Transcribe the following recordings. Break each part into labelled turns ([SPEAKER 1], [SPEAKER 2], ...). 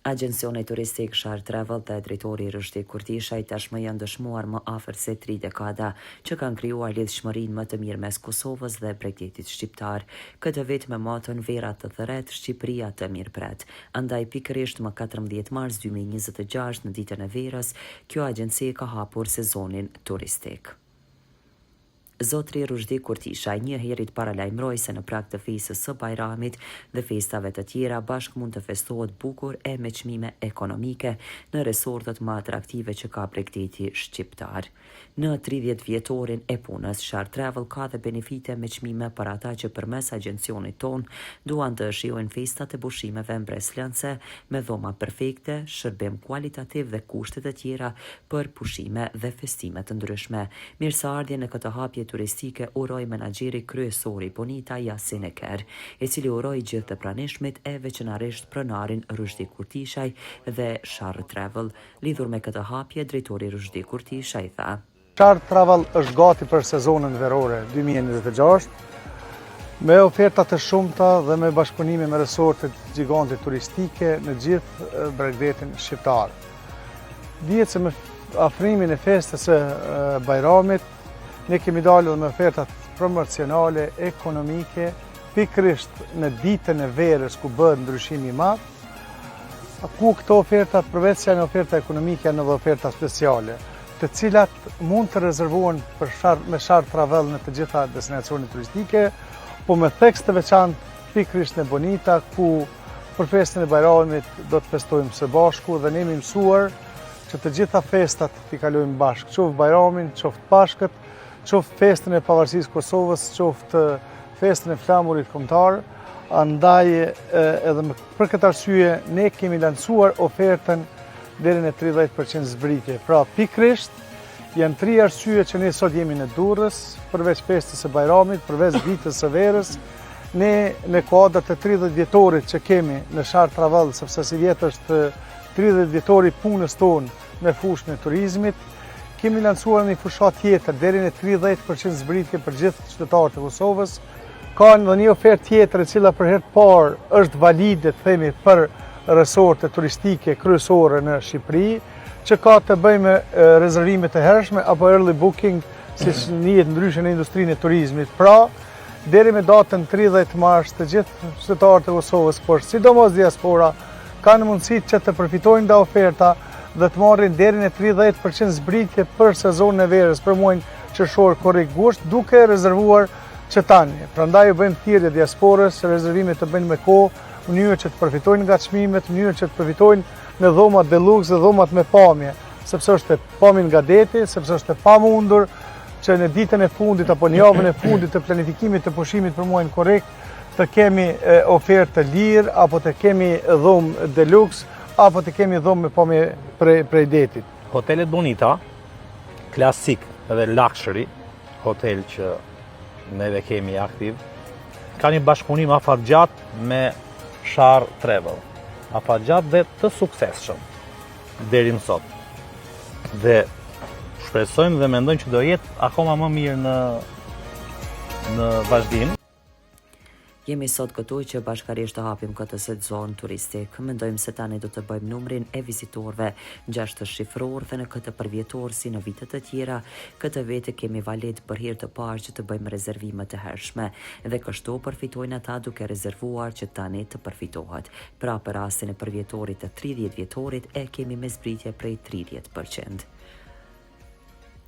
[SPEAKER 1] Agjencioni turistik Shar Travel dhe drejtori Rështi Kurtishaj tashmë janë dëshmuar më afër se 3 dekada që kanë krijuar lidhshmërinë më të mirë mes Kosovës dhe Bregdetit shqiptar. Këtë vit me moton Vera të thërret, Shqipëria të mirëpret. Andaj pikërisht më 14 mars 2026 në ditën e verës, kjo agjenci ka hapur sezonin turistik. Zotri Rështi Kurtishaj një herët paralajmëroi se në prag të festës së Bajramit dhe festave të tjera bashk mund të festohet bukur e me çmime ekonomike në resortet më atraktive që ka Bregdeti shqiptar. Në 30 vjetorin e punës, Shar Travel ka dhe benefite me çmime për ata që përmes agjencionit ton duan të shijojnë festat e pushimeve mbreslënse me dhoma perfekte, shërbim kualitativ dhe kushte të tjera për pushime dhe festime të ndryshme. Mirëseardhje në këtë hapje turistike uroj menaxheri kryesori Bonita Yasin Eker, i cili uroj gjithë të pranishmit e veçanërisht pronarin Rështi Kurtishaj dhe Shar Travel. Lidhur me këtë hapje, drejtori Rështi Kurtishaj tha:
[SPEAKER 2] Shar Travel është gati për sezonën verore 2026 me oferta të shumta dhe me bashkëpunime me resortet gjigante turistike në gjithë Bregdetin shqiptar. Dihet se me afrimin e festës së Bajramit ne kemi dalë me ofertat promocionale, ekonomike, pikërisht në ditën e verës ku bëhet ndryshimi i madh. Ku këto ofertat përveç se janë oferta ekonomike janë edhe oferta speciale, të cilat mund të rezervohen me Shar Travel në të gjitha destinacionet turistike, po me tekst të veçantë pikërisht në Bonita, ku për festën e Bajramit do të festojmë së bashku dhe ne jemi mësuar që të gjitha festat t'i kalojmë bashkë, qoftë Bajramin, qoftë Pashkët, qoftë festën e pavarësisë Kosovës, qoftë festën e flamurit kombëtar. Andaj edhe për këtë arsye ne kemi lancuar ofertën deri në 30% zbritje. Pra pikërisht janë 3 arsye që ne sot jemi në Durrës, përveç festës së Bajramit, përveç ditës së verës, ne në kuadër të 30 vjetorit që kemi në Shar Travel, sepse si vjet është 30 vjetori punës tonë në fushën e turizmit, kemi lancuar një fushat tjetër deri në 30% zbritje për gjithë qytetarët e Kosovës. Ka edhe një ofertë tjetër e cila për herë të parë është valide, themi, për resorte turistike kryesore në Shqipëri, që ka të bëjë me rezervime të hershme apo early booking, siç njihet ndryshe në industrinë e turizmit. Pra, deri me datën 30 mars të gjithë qytetarët e Kosovës, por sidomos diaspora, kanë mundësi që të përfitojnë nga oferta dhe të marrin deri në 30% zbritje për sezonën e verës për muajin qershor korrik gusht, duke rezervuar që tani. Prandaj u bëjmë thirrje diasporës, rezervimet të bëjnë me kohë, mënyrë që të përfitojnë nga çmimet, mënyrë që të përfitojnë në dhomat deluxe dhe dhomat me pamje, sepse është pamjen nga deti, sepse është e pamundur që në ditën e fundit apo në javën e fundit të planifikimit të pushimit për muajin korrik të kemi ofertë të lirë apo të kemi dhomë deluxe apo të kemi dhomë me pamje prej detit.
[SPEAKER 3] Hotelet Bonita, klasik edhe luxury, hotel që neve kemi aktiv, ka një bashkëpunim afatgjatë me Shar Travel. Afatgjatë dhe të suksesshëm deri më sot. Dhe shpresojmë dhe mendojmë që do jetë akoma më mirë në vazhdim.
[SPEAKER 1] Jemi sot këtu që bashkarisht të hapim këtë sezon turistik. Mendojmë se tani do të bëjmë numrin e vizitorëve 6 shifror dhe në këtë përvjetor si në vitet e tjera, këtë vete kemi valet për herë të parë që të bëjmë rezervime të hershme dhe kështu përfitojnë ata duke rezervuar që tani të përfitohet. Pra për rastin e përvjetorit të 30 vjetorit e kemi me zbritje prej 30%.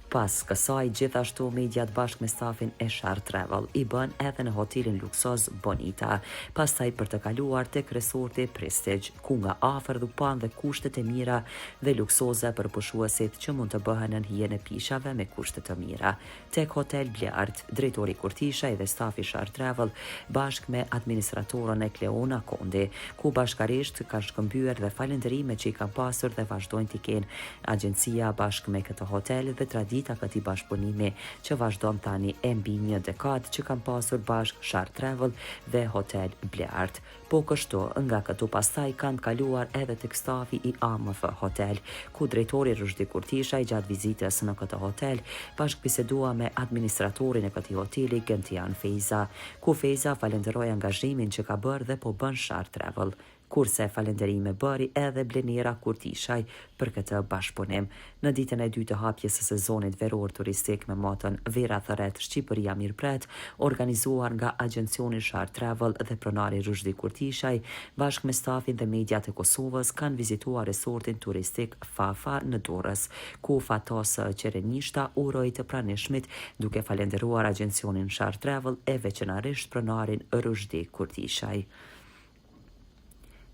[SPEAKER 1] Pas kësaj, gjithashtu mediat bashkë me stafin e Shar Travel i bën edhe në hotelin luksoz Bonita, pastaj për të kaluar tek resorti Prestige, ku nga afër dhupan dhe kushtet e mira dhe luksoze për pushuesit që mund të bëhen në hijen e pishave me kushte të mira. Tek Hotel Bleart, drejtori Kurtishaj dhe stafi Shar Travel bashkë me administratorën e Kleona Kondi, ku bashkarisht ka shkëmbyer dhe falënderime që i kanë pasur dhe vazhdojnë t'i kenë agjencia bashkë me këtë hotel dhe tradita këtij bashkëpunimi që vazhdon tani e mbi një dekadë që kanë pasur bashkë Shar Travel dhe Hotel Bleart. Po kështu, nga këtu pastaj kanë kaluar edhe tek stafi i AMF Hotel, ku drejtori Rështi Kurtishaj gjatë vizitës në këtë hotel bashkëbisedua me administratorin e këtij hoteli Gentian Feza, ku Feza falenderoi angazhimin që ka bërë dhe po bën Shar Travel. kurse falënderime bëri edhe Blenera Kurtishaj për këtë bashkëpunim. Në ditën e dytë të hapjes së sezonit veror turistik me motën Vera Thërret Shqipëria Mirpret, organizuar nga Agjencioni Shar Travel dhe pronari Rushdi Kurtishaj, bashkë me stafin dhe mediat e Kosovës, kanë vizituar resortin turistik Fafa në Durrës, ku Fatos Qerenishta uroi të pranishmit duke falenderuar Agjencionin Shar Travel e veçanarisht pronarin Rushdi Kurtishaj.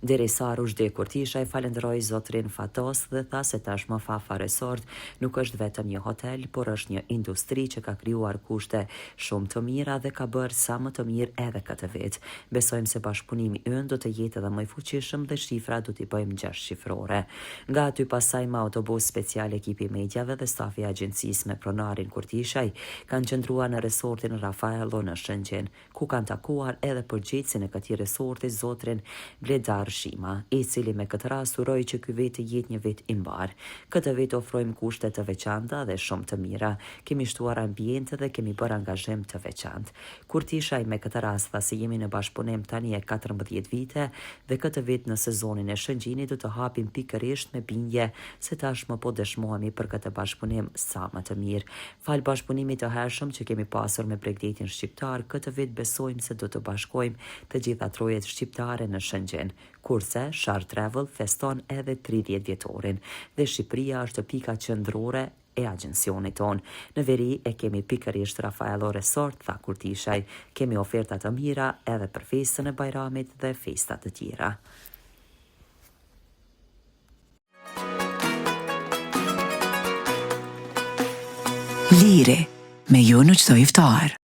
[SPEAKER 1] Derisa Rushdi Kurtishaj falenderoi zotrin Fatos dhe tha se tashmë Fafa Resort nuk është vetëm një hotel, por është një industri që ka krijuar kushte shumë të mira dhe ka bërë sa më të mirë edhe këtë vit. Besojmë se bashkëpunimi ynë do të jetë edhe më i fuqishëm dhe shifra do t'i bëjmë 6 shifrore. Nga aty pasaj me autobus special ekipi mediave dhe stafi i agjencisë me pronarin Kurtishaj kanë qëndruar në resortin Rafaello në Shëngjin, ku kanë takuar edhe përgjegjësin e këtij resorti zotrin Bledar Shima, i cili me këtë rast uroi që ky vit të jetë një vit i mbar. Këtë vit ofrojmë kushte të veçanta dhe shumë të mira. Kemi shtuar ambiente dhe kemi bërë angazhim të veçantë. Kurtishaj me këtë rast tha se jemi në bashkëpunim tani e 14 vite dhe këtë vit në sezonin e Shëngjinit do të hapim pikërisht me bindje se tashmë po dëshmohemi për këtë bashkëpunim sa më të mirë. Fal bashkëpunimit të hershëm që kemi pasur me Bregdetin shqiptar, këtë vit besojmë se do të bashkojmë të gjitha trojet shqiptare në Shëngjin. Kurse Shar Travel feston edhe 30 vjetorin dhe Shqipëria është pika qendrore e agjencionit ton. Në veri e kemi pikërisht Rafaello Resort, tha Kurtishaj. Kemi oferta të mira edhe për festën e Bajramit dhe festa të tjera.
[SPEAKER 4] Liri, me ju në çdo iftar.